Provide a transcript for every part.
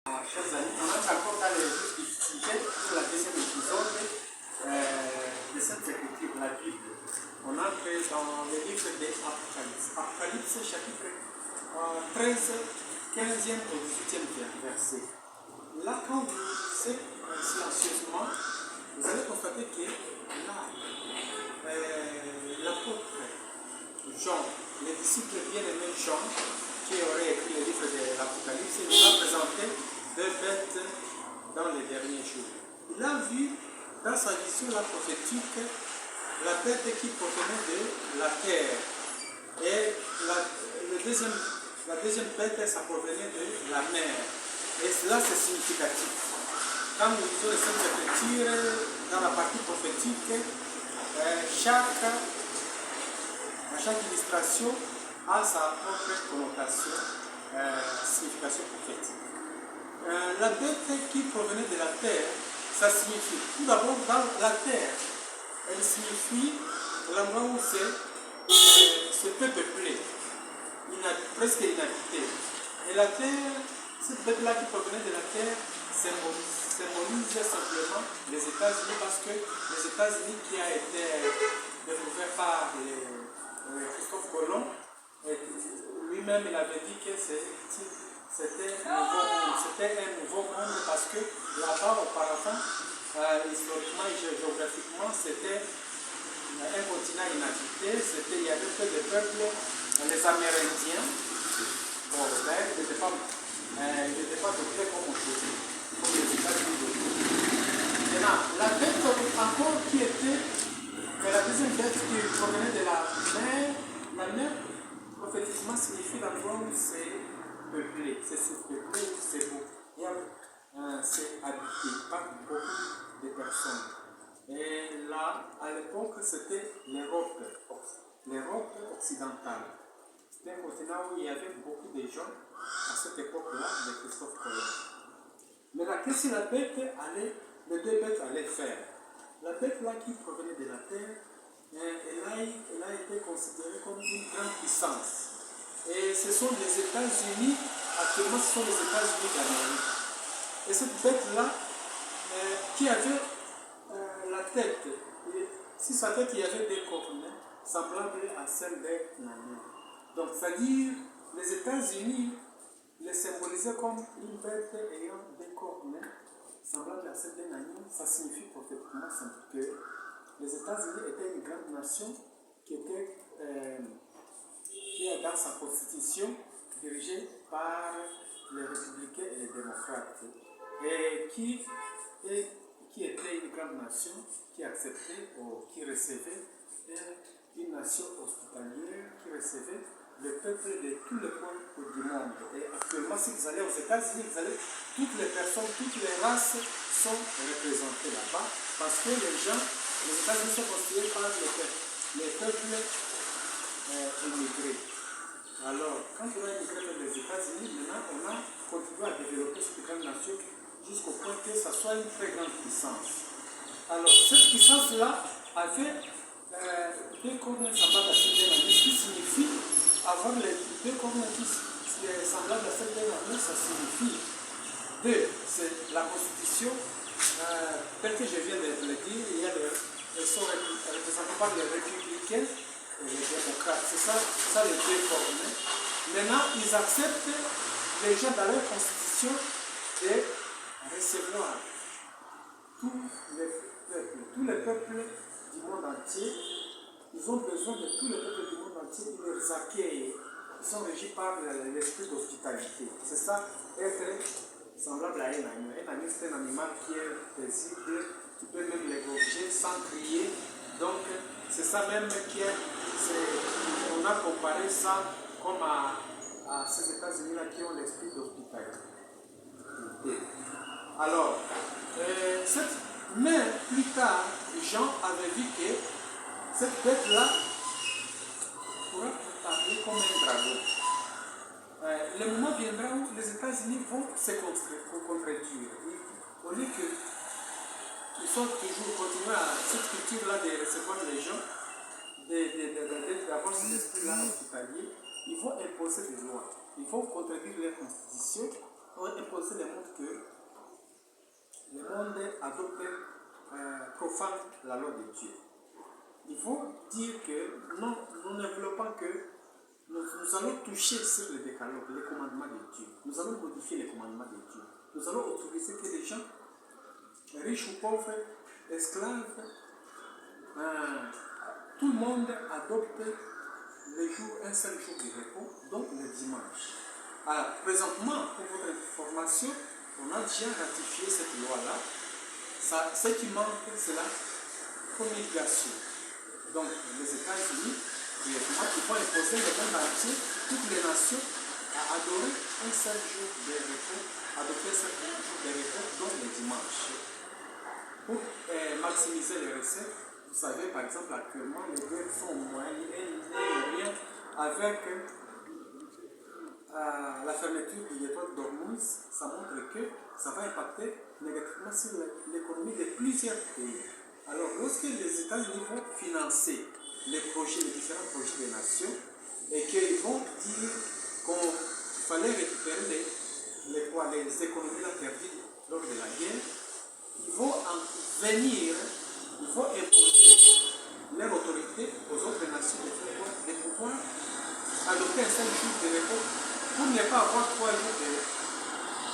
Chers amis, on entre encore dans le sujet pour la deuxième épisode de cette écriture, la Bible. On entre dans le livre de Apocalypse. Apocalypse chapitre 13, 15e au 18e verset. Là, quand vous lisez silencieusement, vous allez constater que là, l'apôtre Jean, le disciple bien-aimé Jean, qui aurait écrit le livre de l'Apocalypse, il nous a présenté deux bêtes dans les derniers jours. Il a vu dans sa vision la prophétique la bête qui provenait de la terre. Et la deuxième bête, ça provenait de la mer. Et cela, c'est significatif. Quand nous lisons les Saintes Écritures, dans la partie prophétique, chaque illustration a sa propre connotation, signification prophétique. La bête qui provenait de la terre, ça signifie tout d'abord dans la terre. Elle signifie l'endroit où c'est peu peuplé, presque inhabité. Et la terre, cette bête-là qui provenait de la terre, symbolise simplement les États-Unis, parce que les États-Unis qui a été découvert par Christophe Colomb, lui-même il avait dit que c'était un nouveau monde, parce que là-bas auparavant, historiquement et géographiquement, c'était un continent inhabité, il y avait peu de peuples, les Amérindiens, bon, ils n'étaient pas peuplés comme aujourd'hui, comme les États-Unis. Maintenant, la bête encore qui était, la deuxième bête qui provenait de la mer, prophétiquement signifie l'endroit où c'est peuplé, c'est beau, c'est habité par beaucoup de personnes. Et là, à l'époque, c'était l'Europe occidentale. C'était un continent où il y avait beaucoup de gens à cette époque-là de Christophe Colomb. Maintenant, qu'est-ce que les deux bêtes allaient faire? La bête-là qui provenait de la terre, elle a été considérée comme une grande puissance. Et ce sont les États-Unis, actuellement ce sont les États-Unis d'Amérique. Et cette bête-là, qui avait la tête, et sur sa tête il y avait des cornes semblables à celles d'un agneau. Donc c'est-à-dire, les États-Unis les symbolisaient comme une bête ayant des cornes semblables à celles d'un agneau. Ça signifie prophétiquement que les États-Unis étaient une grande nation qui est dans sa constitution dirigée par les républicains et les démocrates, et qui était une grande nation qui acceptait ou qui recevait une nation hospitalière qui recevait le peuple de tous les coins du monde. Et actuellement, si vous allez aux États-Unis, toutes les personnes, toutes les races sont représentées là-bas, parce que les États-Unis sont constitués par les peuples immigrés. Alors, quand on a immigré vers les États-Unis, maintenant on a continué à développer cette grande nation jusqu'au point que ça soit une très grande puissance. Alors, cette puissance-là avait deux cornes semblables à celles d'un agneau, ce qui signifie avoir les deux cornes semblables à celles d'un agneau, ça signifie c'est la constitution, telle que je viens de le dire, elles sont représentées par les républicains et les démocrates. C'est ça les deux cornes. Maintenant, ils acceptent les gens dans leur constitution de recevoir tous les peuples du monde entier. Ils ont besoin de tous les peuples du monde entier, ils les accueillent. Ils sont régis par l'esprit d'hospitalité. C'est ça, être semblable à un agneau. Un agneau, c'est un animal qui est paisible, tu peux même l'égorger sans crier. Donc, c'est ça même on a comparé ça comme à ces États-Unis-là qui ont l'esprit d'hospitalité. Alors, mais plus tard, Jean avait vu que cette bête-là pourra parler comme un dragon. Le moment viendra où les États-Unis vont se contredire. Au lieu qu'ils sont toujours continués à cette culture-là de recevoir les gens, d'avoir cet esprit-là hospitalier, ils vont imposer des lois. Ils vont contredire leur constitution, ils vont imposer les montres que adopte, profane la loi de Dieu. Il faut dire que non, nous ne voulons pas que nous allons toucher sur le décalogue, les commandements de Dieu. Nous allons modifier les commandements de Dieu. Nous allons autoriser que les gens, riches ou pauvres, esclaves, tout le monde adopte un seul jour de repos, donc le dimanche. Alors, présentement, pour votre information, on a déjà ratifié cette loi-là. Ce qui manque, c'est la promulgation. Donc, les États-Unis, ils vont imposer le monde entier, toutes les nations, à adorer un seul jour de repos, adopter un seul jour de repos, donc le dimanche. Pour maximiser les recettes, vous savez, par exemple, actuellement, les guerres sont moyennes et rien avec la fermeture du détroit d'Ormuz. Ça montre que ça va impacter négativement sur l'économie de plusieurs pays. Alors, lorsque les États-Unis vont financer les différents projets des nations, et qu'ils vont dire qu'il fallait récupérer les économies perdues lors de la guerre, ils vont en venir, ils vont imposer leur autorité aux autres nations de pouvoir adopter un seul jour de repos pour ne pas avoir 3 jours de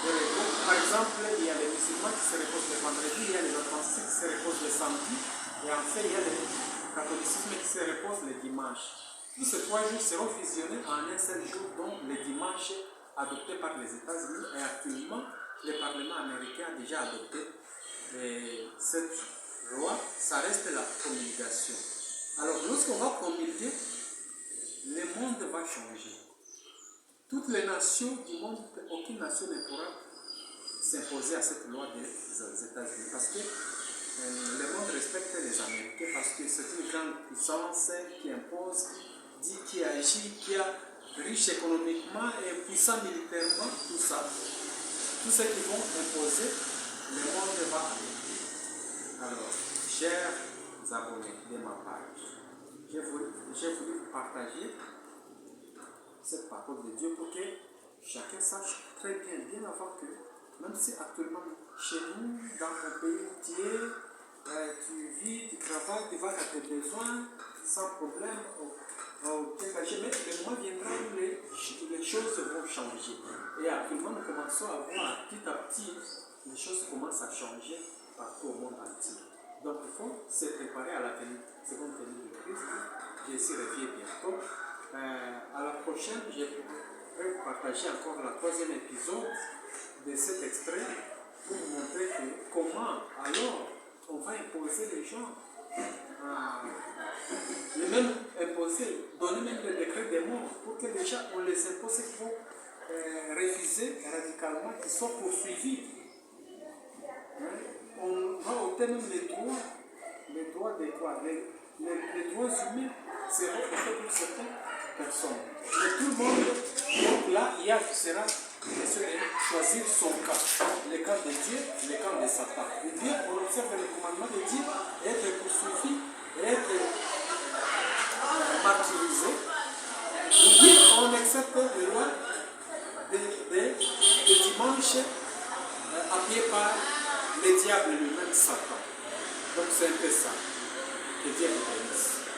repos. Par exemple, il y a les musulmans qui se reposent le vendredi, il y a les adventistes qui se reposent le samedi, et enfin il y a le catholicisme qui se repose le dimanche. Tous ces 3 jours seront fusionnés en un seul jour, donc le dimanche adopté par les États-Unis, et actuellement le Parlement américain a déjà adopté cette loi. Ça reste la promulgation. Alors lorsqu'on va promulguer, le monde va changer. Toutes les nations du monde, aucune nation ne pourra s'imposer à cette loi des États-Unis, parce que le monde respecte les Américains, parce que c'est une grande puissance qui impose, qui agit, qui est riche économiquement et puissant militairement, tout ça. Tout ce qu'ils vont imposer, le monde va aller. Alors, chers abonnés de ma page, j'ai voulu vous partager cette parole de Dieu pour que chacun sache très bien avant que, même si actuellement chez nous, dans ton pays où tu es, tu vis, tu travailles, tu vas à tes besoins sans problème, mais le moment viendra où les choses vont changer. Et actuellement, nous commençons à voir petit à petit, les choses commencent à changer partout au monde entier. Donc il faut se préparer à la seconde venue de Christ. Jésus revient bientôt. À la prochaine, je vais vous partager encore le 3e épisode de cet extrait pour vous montrer comment alors on va imposer les gens, et même imposer, donner même des décrets de mort pour que les gens, on les impose qu'il faut refuser radicalement, qu'ils soient poursuivis. On va ôter même les droits de quoi? Les droits humains seront offerts pour certaines personnes. Mais tout le monde, donc là, il sera de choisir son camp. Le camp de Dieu, le camp de Satan. Et bien, on observe les commandements de Dieu, être poursuivi, être martyrisé. Ou bien, on accepte le